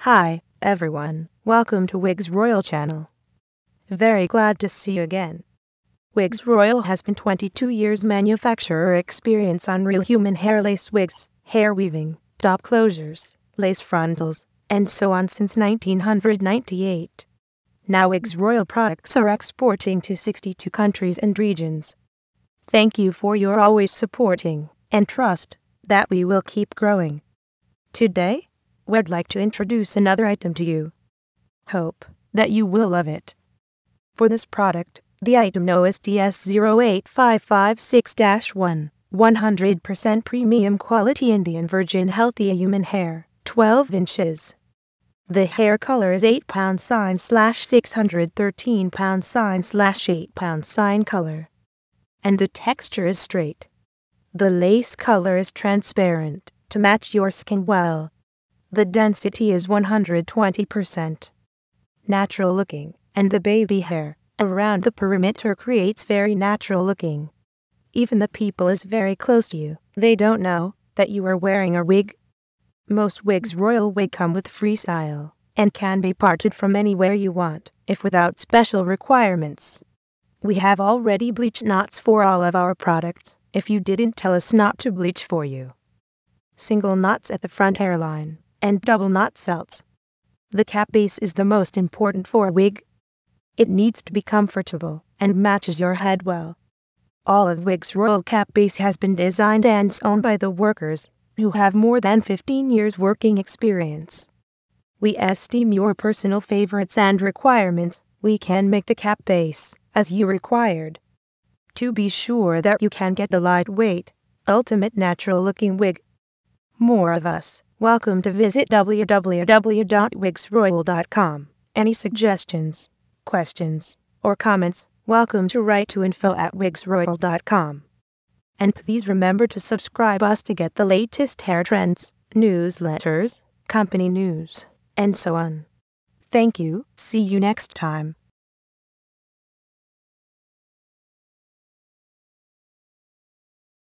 Hi, everyone. Welcome to Wigsroyal channel. Very glad to see you again. Wigsroyal has been 22 years manufacturer experience on real human hair lace wigs, hair weaving, top closures, lace frontals, and so on since 1998. Now Wigsroyal products are exporting to 62 countries and regions. Thank you for your always supporting and trust that we will keep growing. Today, we'd like to introduce another item to you. Hope that you will love it. For this product, the item known as TS-08556-1, 100% premium quality Indian virgin healthy human hair, 12 inches. The hair color is 8 pound sign/613 pound sign/8 pound sign color. And the texture is straight. The lace color is transparent to match your skin well. The density is 120%. Natural looking, and the baby hair around the perimeter creates very natural looking. Even the people is very close to you, they don't know that you are wearing a wig. Most Wigsroyal wig come with freestyle and can be parted from anywhere you want, if without special requirements. We have already bleached knots for all of our products, if you didn't tell us not to bleach for you. Single knots at the front hairline, and double knot celts. The cap base is the most important for a wig. It needs to be comfortable and matches your head well. All of Wigsroyal cap base has been designed and sewn by the workers, who have more than 15 years working experience. We esteem your personal favorites and requirements. We can make the cap base as you required. To be sure that you can get a lightweight, ultimate natural looking wig. More of us. Welcome to visit www.wigsroyal.com. Any suggestions, questions, or comments, welcome to write to info@wigsroyal.com. And please remember to subscribe us to get the latest hair trends, newsletters, company news, and so on. Thank you. See you next time.